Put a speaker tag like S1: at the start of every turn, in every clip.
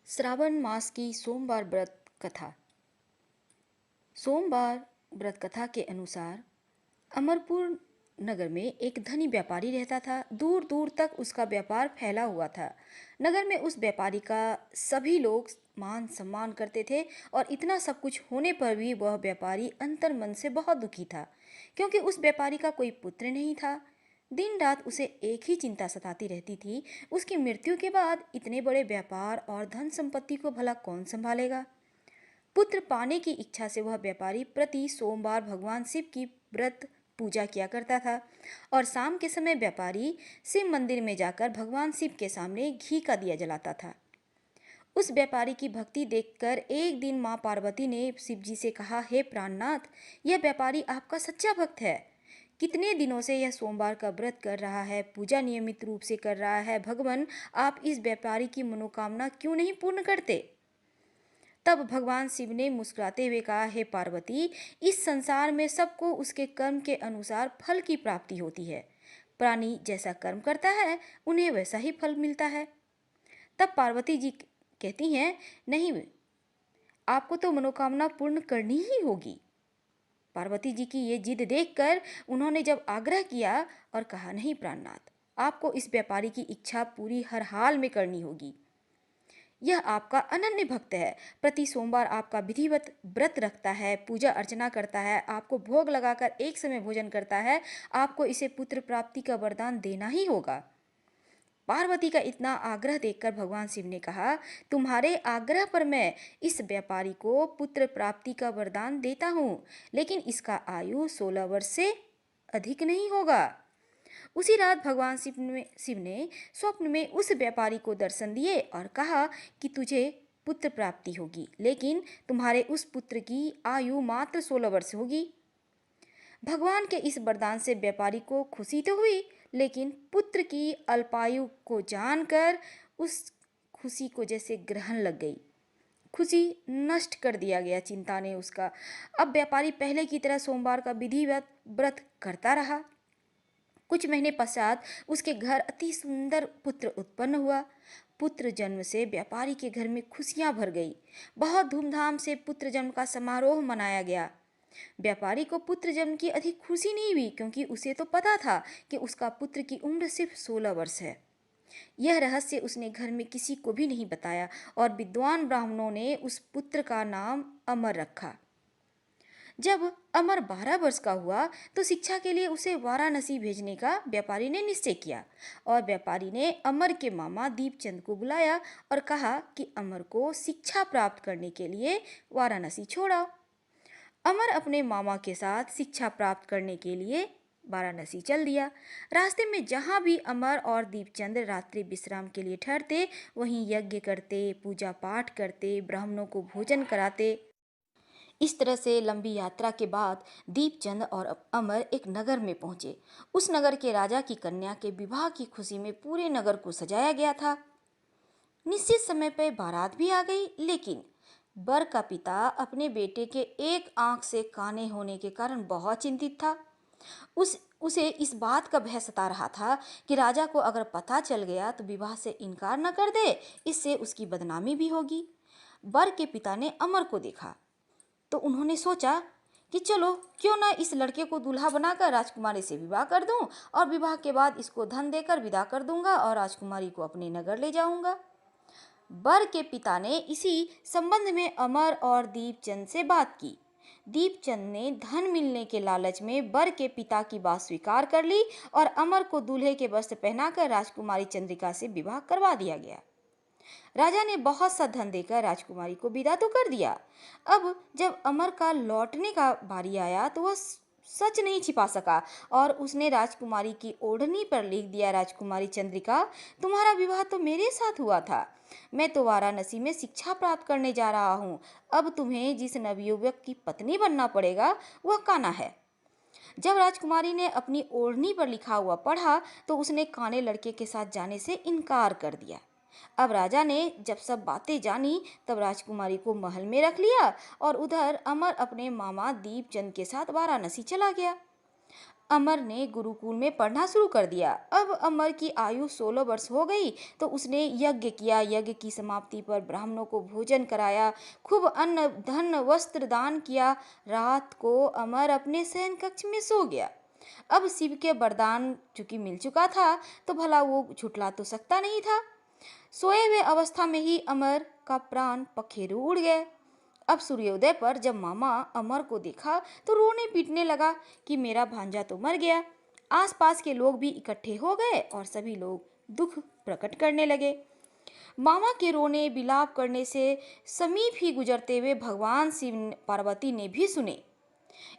S1: श्रावण मास की सोमवार व्रत कथा। सोमवार व्रत कथा के अनुसार अमरपुर नगर में एक धनी व्यापारी रहता था। दूर दूर तक उसका व्यापार फैला हुआ था। नगर में उस व्यापारी का सभी लोग मान सम्मान करते थे और इतना सब कुछ होने पर भी वह व्यापारी अंतर मन से बहुत दुखी था, क्योंकि उस व्यापारी का कोई पुत्र नहीं था। दिन रात उसे एक ही चिंता सताती रहती थी, उसकी मृत्यु के बाद इतने बड़े व्यापार और धन संपत्ति को भला कौन संभालेगा। पुत्र पाने की इच्छा से वह व्यापारी प्रति सोमवार भगवान शिव की व्रत पूजा किया करता था और शाम के समय व्यापारी शिव मंदिर में जाकर भगवान शिव के सामने घी का दिया जलाता था। उस व्यापारी की भक्ति देखकर एक दिन मां पार्वती ने शिव जी से कहा, हे प्राणनाथ, यह व्यापारी आपका सच्चा भक्त है। कितने दिनों से यह सोमवार का व्रत कर रहा है, पूजा नियमित रूप से कर रहा है। भगवान, आप इस व्यापारी की मनोकामना क्यों नहीं पूर्ण करते? तब भगवान शिव ने मुस्कुराते हुए कहा, हे पार्वती, इस संसार में सबको उसके कर्म के अनुसार फल की प्राप्ति होती है। प्राणी जैसा कर्म करता है उन्हें वैसा ही फल मिलता है। तब पार्वती जी कहती हैं, नहीं, आपको तो मनोकामना पूर्ण करनी ही होगी। पार्वती जी की ये जिद देखकर उन्होंने जब आग्रह किया और कहा, नहीं प्राणनाथ, आपको इस व्यापारी की इच्छा पूरी हर हाल में करनी होगी। यह आपका अनन्य भक्त है, प्रति सोमवार आपका विधिवत व्रत रखता है, पूजा अर्चना करता है, आपको भोग लगाकर एक समय भोजन करता है। आपको इसे पुत्र प्राप्ति का वरदान देना ही होगा। पार्वती का इतना आग्रह देखकर भगवान शिव ने कहा, तुम्हारे आग्रह पर मैं इस व्यापारी को पुत्र प्राप्ति का वरदान देता हूँ, लेकिन इसका आयु 16 वर्ष से अधिक नहीं होगा। उसी रात भगवान शिव ने स्वप्न में उस व्यापारी को दर्शन दिए और कहा कि तुझे पुत्र प्राप्ति होगी, लेकिन तुम्हारे उस पुत्र की आयु मात्र 16 वर्ष होगी। भगवान के इस वरदान से व्यापारी को खुशी तो हुई, लेकिन पुत्र की अल्पायु को जानकर उस खुशी को जैसे ग्रहण लग गई। खुशी नष्ट कर दिया गया चिंता ने उसका। अब व्यापारी पहले की तरह सोमवार का विधिवत व्रत करता रहा। कुछ महीने पश्चात उसके घर अति सुंदर पुत्र उत्पन्न हुआ। पुत्र जन्म से व्यापारी के घर में खुशियां भर गई। बहुत धूमधाम से पुत्र जन्म का समारोह मनाया गया। व्यापारी को पुत्र जन्म की अधिक खुशी नहीं हुई, क्योंकि उसे तो पता था कि उसका पुत्र की उम्र सिर्फ 16 वर्ष है। यह रहस्य उसने घर में किसी को भी नहीं बताया और विद्वान ब्राह्मणों ने उस पुत्र का नाम अमर रखा। जब अमर 12 वर्ष का हुआ तो शिक्षा के लिए उसे वाराणसी भेजने का व्यापारी ने निश्चय किया और व्यापारी ने अमर के मामा दीपचंद को बुलाया और कहा कि अमर को शिक्षा प्राप्त करने के लिए वाराणसी छोड़ा। अमर अपने मामा के साथ शिक्षा प्राप्त करने के लिए वाराणसी चल दिया। रास्ते में जहाँ भी अमर और दीपचंद रात्रि विश्राम के लिए ठहरते, वहीं यज्ञ करते, पूजा पाठ करते, ब्राह्मणों को भोजन कराते। इस तरह से लंबी यात्रा के बाद दीपचंद और अमर एक नगर में पहुंचे। उस नगर के राजा की कन्या के विवाह की खुशी में पूरे नगर को सजाया गया था। निश्चित समय पर बारात भी आ गई, लेकिन वर का पिता अपने बेटे के एक आंख से काने होने के कारण बहुत चिंतित था। उसे इस बात का भय सता रहा था कि राजा को अगर पता चल गया तो विवाह से इनकार न कर दे, इससे उसकी बदनामी भी होगी। वर के पिता ने अमर को देखा तो उन्होंने सोचा कि चलो क्यों ना इस लड़के को दूल्हा बनाकर राजकुमारी से विवाह कर दूं और विवाह के बाद इसको धन देकर विदा कर दूंगा और राजकुमारी को अपने नगर ले जाऊंगा। वर के पिता ने इसी संबंध में अमर और दीपचंद से बात की। दीपचंद ने धन मिलने के लालच में वर के पिता की बात स्वीकार कर ली और अमर को दूल्हे के वस्त्र पहनाकर राजकुमारी चंद्रिका से विवाह करवा दिया गया। राजा ने बहुत सा धन देकर राजकुमारी को विदा तो कर दिया। अब जब अमर का लौटने का बारी आया तो वह सच नहीं छिपा सका और उसने राजकुमारी की ओढ़नी पर लिख दिया, राजकुमारी चंद्रिका, तुम्हारा विवाह तो मेरे साथ हुआ था। मैं तो वाराणसी में शिक्षा प्राप्त करने जा रहा हूँ। अब तुम्हें जिस नवयुवक की पत्नी बनना पड़ेगा वह काना है। जब राजकुमारी ने अपनी ओढ़नी पर लिखा हुआ पढ़ा तो उसने काने लड़के के साथ जाने से इनकार कर दिया। अब राजा ने जब सब बातें जानी तब राजकुमारी को महल में रख लिया और उधर अमर अपने मामा दीपचंद के साथ वाराणसी चला गया। अमर ने गुरुकुल में पढ़ना शुरू कर दिया। अब अमर की आयु 16 वर्ष हो गई तो उसने यज्ञ किया। यज्ञ की समाप्ति पर ब्राह्मणों को भोजन कराया, खूब अन्न धन वस्त्र दान किया। रात को अमर अपने शयन कक्ष में सो गया। अब शिव के वरदान चूंकि मिल चुका था तो भला वो झुठला तो सकता नहीं था। सोए हुए अवस्था में ही अमर का प्राण पखेरु उड़ गए। अब सूर्योदय पर जब मामा अमर को देखा तो रोने पीटने लगा कि मेरा भांजा तो मर गया। आसपास के लोग भी इकट्ठे हो गए और सभी लोग दुख प्रकट करने लगे। मामा के रोने विलाप करने से समीप ही गुजरते हुए भगवान शिव पार्वती ने भी सुने।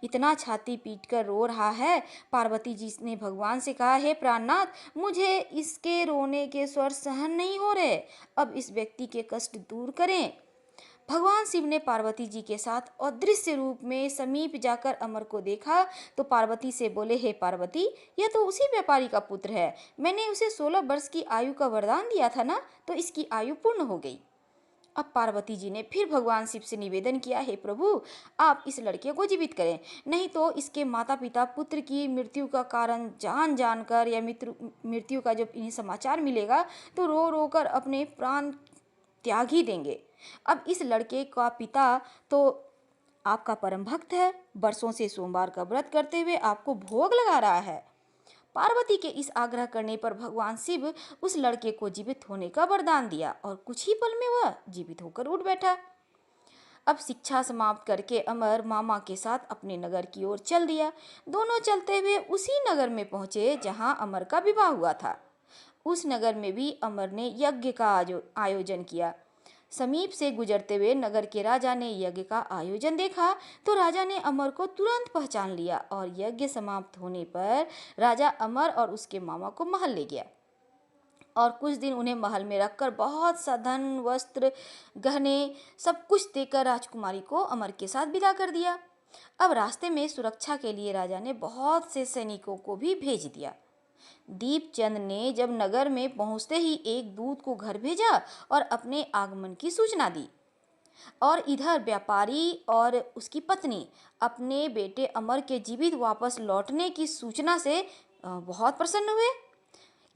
S1: इतना छाती पीट कर रो रहा है। पार्वती जी ने भगवान से कहा, हे प्राणनाथ, मुझे इसके रोने के स्वर सहन नहीं हो रहे, अब इस व्यक्ति के कष्ट दूर करें। भगवान शिव ने पार्वती जी के साथ अदृश्य रूप में समीप जाकर अमर को देखा तो पार्वती से बोले, हे पार्वती, यह तो उसी व्यापारी का पुत्र है। मैंने उसे 16 वर्ष की आयु का वरदान दिया था ना, तो इसकी आयु पूर्ण हो गई। अब पार्वती जी ने फिर भगवान शिव से निवेदन किया, हे प्रभु, आप इस लड़के को जीवित करें, नहीं तो इसके माता पिता पुत्र की मृत्यु का कारण जान जानकर या मृत्यु का जब इन्हें समाचार मिलेगा तो रो रो कर अपने प्राण त्याग ही देंगे। अब इस लड़के का पिता तो आपका परम भक्त है, बरसों से सोमवार का व्रत करते हुए आपको भोग लगा रहा है। पार्वती के इस आग्रह करने पर भगवान शिव उस लड़के को जीवित होने का वरदान दिया और कुछ ही पल में वह जीवित होकर उठ बैठा। अब शिक्षा समाप्त करके अमर मामा के साथ अपने नगर की ओर चल दिया। दोनों चलते हुए उसी नगर में पहुंचे जहां अमर का विवाह हुआ था। उस नगर में भी अमर ने यज्ञ का आयोजन किया। समीप से गुजरते हुए नगर के राजा ने यज्ञ का आयोजन देखा तो राजा ने अमर को तुरंत पहचान लिया और यज्ञ समाप्त होने पर राजा अमर और उसके मामा को महल ले गया और कुछ दिन उन्हें महल में रखकर बहुत सा धन वस्त्र गहने सब कुछ देकर राजकुमारी को अमर के साथ विदा कर दिया। अब रास्ते में सुरक्षा के लिए राजा ने बहुत से सैनिकों को भी भेज दिया। दीपचंद ने जब नगर में पहुंचते ही एक दूत को घर भेजा और अपने आगमन की सूचना दी। और इधर व्यापारी और उसकी पत्नी अपने बेटे अमर के जीवित वापस लौटने की सूचना से बहुत प्रसन्न हुए,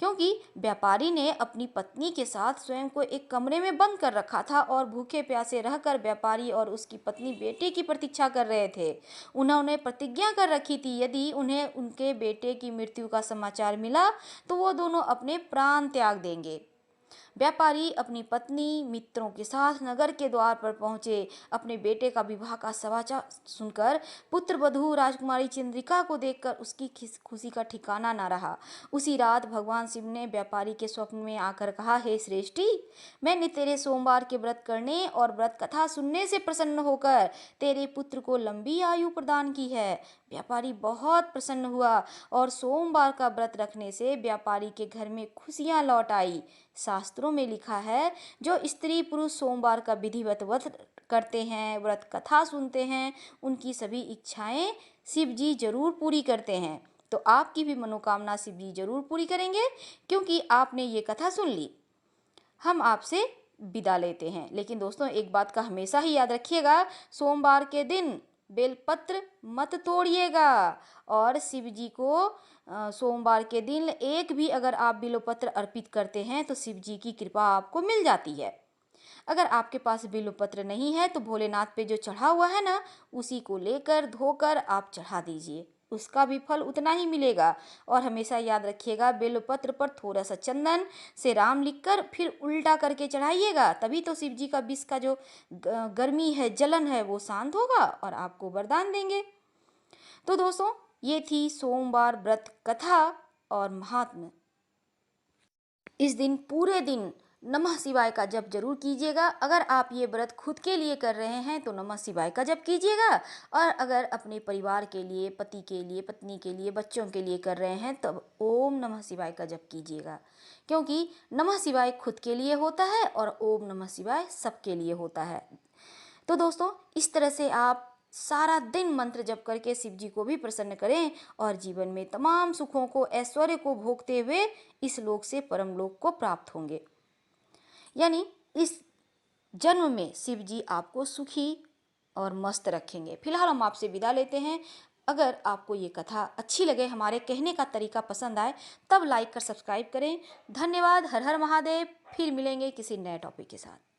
S1: क्योंकि व्यापारी ने अपनी पत्नी के साथ स्वयं को एक कमरे में बंद कर रखा था और भूखे प्यासे रहकर व्यापारी और उसकी पत्नी बेटे की प्रतीक्षा कर रहे थे। उन्होंने प्रतिज्ञा कर रखी थी यदि उन्हें उनके बेटे की मृत्यु का समाचार मिला तो वो दोनों अपने प्राण त्याग देंगे। व्यापारी अपनी पत्नी मित्रों के साथ नगर के द्वार पर पहुंचे। अपने बेटे का विवाह का समाचार सुनकर पुत्र वधू राजकुमारी चंद्रिका को देखकर उसकी खुशी का ठिकाना न रहा। उसी रात भगवान शिव ने व्यापारी के स्वप्न में आकर कहा, हे श्रेष्ठी, मैंने तेरे सोमवार के व्रत करने और व्रत कथा सुनने से प्रसन्न होकर तेरे पुत्र को लंबी आयु प्रदान की है। व्यापारी बहुत प्रसन्न हुआ और सोमवार का व्रत रखने से व्यापारी के घर में खुशियां लौट आई। शास्त्रों में लिखा है, जो स्त्री पुरुष सोमवार का विधिवत व्रत करते हैं, व्रत कथा सुनते हैं, उनकी सभी इच्छाएं शिव जी जरूर पूरी करते हैं। तो आपकी भी मनोकामना शिव जी जरूर पूरी करेंगे, क्योंकि आपने ये कथा सुन ली। हम आपसे विदा लेते हैं, लेकिन दोस्तों एक बात का हमेशा ही याद रखिएगा, सोमवार के दिन बेलपत्र मत तोड़िएगा और शिव जी को सोमवार के दिन एक भी अगर आप बिल्वपत्र अर्पित करते हैं तो शिव जी की कृपा आपको मिल जाती है। अगर आपके पास बिल्वपत्र नहीं है तो भोलेनाथ पे जो चढ़ा हुआ है ना, उसी को लेकर धोकर आप चढ़ा दीजिए, उसका भी फल उतना ही मिलेगा। और हमेशा याद रखिएगा, बेलपत्र पर थोड़ा सा चंदन से राम लिखकर फिर उल्टा करके चढ़ाइएगा, तभी तो शिव जी का विष का जो गर्मी है, जलन है, वो शांत होगा और आपको वरदान देंगे। तो दोस्तों ये थी सोमवार व्रत कथा और महात्म्य। इस दिन पूरे दिन नमः शिवाय का जप जरूर कीजिएगा। अगर आप ये व्रत खुद के लिए कर रहे हैं तो नमः शिवाय का जप कीजिएगा, और अगर अपने परिवार के लिए, पति के लिए, पत्नी के लिए, बच्चों के लिए कर रहे हैं तब ओम नमः शिवाय का जप कीजिएगा, क्योंकि नमः शिवाय खुद के लिए होता है और ओम नमः शिवाय सबके लिए होता है। तो दोस्तों इस तरह से आप सारा दिन मंत्र जप करके शिव जी को भी प्रसन्न करें और जीवन में तमाम सुखों को, ऐश्वर्य को भोगते हुए इस लोक से परम लोक को प्राप्त होंगे। यानी इस जन्म में शिव जी आपको सुखी और मस्त रखेंगे। फिलहाल हम आपसे विदा लेते हैं। अगर आपको ये कथा अच्छी लगे, हमारे कहने का तरीका पसंद आए, तब लाइक कर सब्सक्राइब करें। धन्यवाद। हर हर महादेव। फिर मिलेंगे किसी नए टॉपिक के साथ।